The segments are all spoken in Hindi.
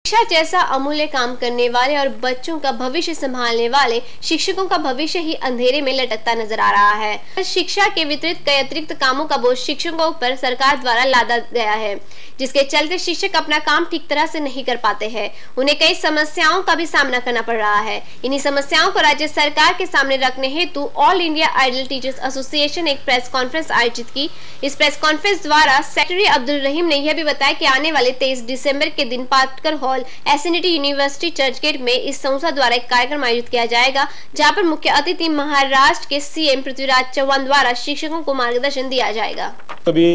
शिक्षा जैसा अमूल्य काम करने वाले और बच्चों का भविष्य संभालने वाले शिक्षकों का भविष्य ही अंधेरे में लटकता नजर आ रहा है। शिक्षा के वितरित कई अतिरिक्त कामों का बोझ शिक्षकों पर सरकार द्वारा लादा गया है, जिसके चलते शिक्षक अपना काम ठीक तरह से नहीं कर पाते हैं। उन्हें कई समस्याओं का भी सामना करना पड़ रहा है। इन्हीं समस्याओं को राज्य सरकार के सामने रखने हेतु all India ideal teachers association एक प्रेस कॉन्फ्रेंस आयोजित की। इस प्रेस कॉन्फ्रेंस द्वारा सेक्रेटरी अब्दुल रहीम ने यह भी बताया कि आने वाले 23 दिसंबर के दिन Patkar hall S and D university Churchgate में इस संस्था द्वारा एक कार्यक्रम आयोजित किया जाएगा, जहां पर मुख्य अतिथि महाराष्ट्र के सीएम पृथ्वीराज चौहान द्वारा शिक्षकों को मार्गदर्शन दिया जाएगा। अभी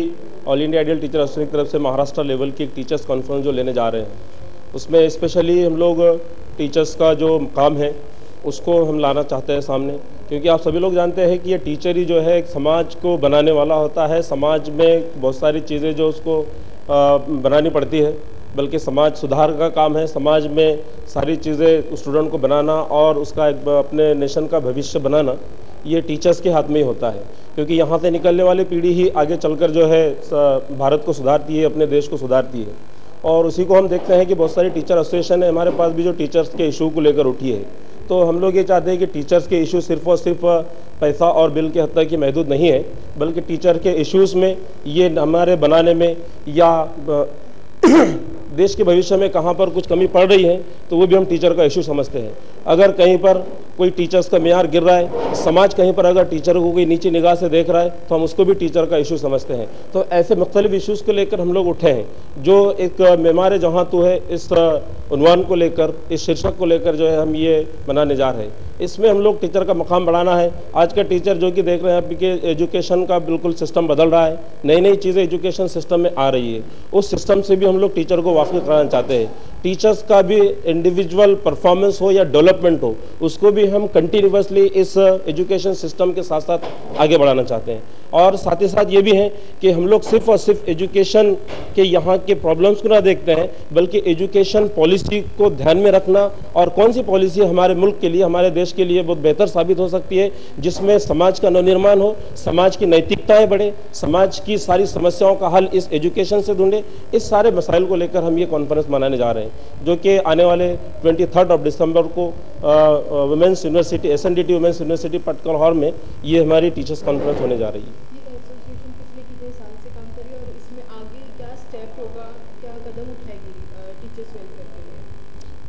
all India ideal teacher association की तरफ से महाराष्ट्र लेवल की एक टीचर्स कॉन्फ्रेंस जो लेने जा रहे हैं, उसमें स्पेशली हम लोग टीचर्स का जो काम है उसको हम लाना चाहते हैं सामने, क्योंकि आप सभी लोग जानते हैं कि ये टीचर ही जो है एक समाज को बनाने वाला होता है। समाज में बहुत सारी चीज़ें जो उसको बनानी पड़ती है, बल्कि समाज सुधार का काम है। समाज में सारी चीज़ें स्टूडेंट को बनाना और उसका एक अपने नेशन का भविष्य बनाना, ये टीचर्स के हाथ में ही होता है, क्योंकि यहाँ से निकलने वाली पीढ़ी ही आगे चलकर जो है भारत को सुधारती है, अपने देश को सुधारती है। और उसी को हम देखते हैं कि बहुत सारी टीचर एसोसिएशन है हमारे पास भी जो टीचर्स के इशू को लेकर उठी है। तो हम लोग ये चाहते हैं कि टीचर्स के इशू सिर्फ और सिर्फ पैसा और बिल के हद तक ही महदूद नहीं है, बल्कि टीचर के इश्यूज़ में ये हमारे बनाने में या देश के भविष्य में कहाँ पर कुछ कमी पड़ रही है तो वो भी हम टीचर का इशू समझते हैं। अगर कहीं पर कोई टीचर्स का मेयार गिर रहा है, समाज कहीं पर अगर टीचर को कोई नीची निगाह से देख रहा है तो हम उसको भी टीचर का इशू समझते हैं। तो ऐसे मुख्तलिफ इशूज़ को लेकर हम लोग उठे हैं, जो एक मेमार जहाँ तो है इस उन्वान को लेकर, इस शीर्षक को लेकर जो है हम ये बनाने जा रहे हैं। इसमें हम लोग टीचर का मकाम बढ़ाना है। आज का टीचर जो कि देख रहे हैं आप कि एजुकेशन का बिल्कुल सिस्टम बदल रहा है, नई नई चीज़ें एजुकेशन सिस्टम में आ रही है। उस सिस्टम से भी हम लोग टीचर को वाकिफ कराना चाहते हैं। टीचर्स का भी इंडिविजुअल परफॉर्मेंस हो या डेवलपमेंट हो, उसको भी हम कंटिन्यूसली इस एजुकेशन सिस्टम के साथ साथ आगे बढ़ाना चाहते हैं। और साथ ही साथ ये भी है कि हम लोग सिर्फ और सिर्फ एजुकेशन के यहाँ के प्रॉब्लम्स को ना देखते हैं, बल्कि एजुकेशन पॉलिसी को ध्यान में रखना और कौन सी पॉलिसी हमारे मुल्क के लिए, हमारे देश के लिए बहुत बेहतर साबित हो सकती है, जिसमें समाज का नवनिर्माण हो, समाज की नैतिकताएं बढ़े, समाज की सारी समस्याओं का हल इस एजुकेशन से ढूंढे। इस सारे मसाइल को लेकर हम ये कॉन्फ्रेंस मनाने जा रहे हैं, जो कि आने वाले 23 दिसंबर को women's university SNDT women's university Patkar hall में ये हमारी टीचर्स कॉन्फ्रेंस होने जा रही है।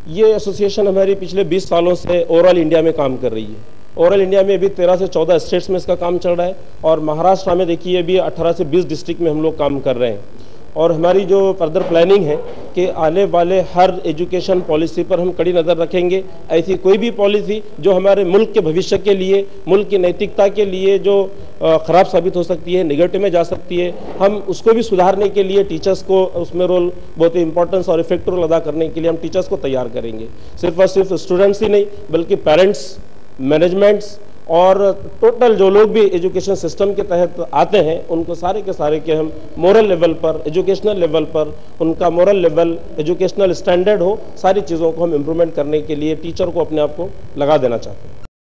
ये एसोसिएशन हमारी पिछले 20 सालों से ओवरऑल इंडिया में काम कर रही है। ओवरऑल इंडिया में अभी 13 से 14 स्टेट्स में इसका काम चल रहा है, और महाराष्ट्र में देखिए अभी 18 से 20 डिस्ट्रिक्ट में हम लोग काम कर रहे हैं। और हमारी जो फर्दर प्लानिंग है कि आने वाले हर एजुकेशन पॉलिसी पर हम कड़ी नज़र रखेंगे। ऐसी कोई भी पॉलिसी जो हमारे मुल्क के भविष्य के लिए, मुल्क की नैतिकता के लिए जो ख़राब साबित हो सकती है, नेगेटिव में जा सकती है, हम उसको भी सुधारने के लिए टीचर्स को उसमें रोल बहुत ही इंपॉर्टेंस और इफेक्टिव रोल अदा करने के लिए हम टीचर्स को तैयार करेंगे। सिर्फ और सिर्फ स्टूडेंट्स ही नहीं, बल्कि पेरेंट्स, मैनेजमेंट्स और टोटल जो लोग भी एजुकेशन सिस्टम के तहत आते हैं, उनको सारे के सारे के हम मोरल लेवल पर, एजुकेशनल लेवल पर उनका मोरल लेवल, एजुकेशनल स्टैंडर्ड हो, सारी चीज़ों को हम इम्प्रूवमेंट करने के लिए टीचर को अपने आप को लगा देना चाहते हैं।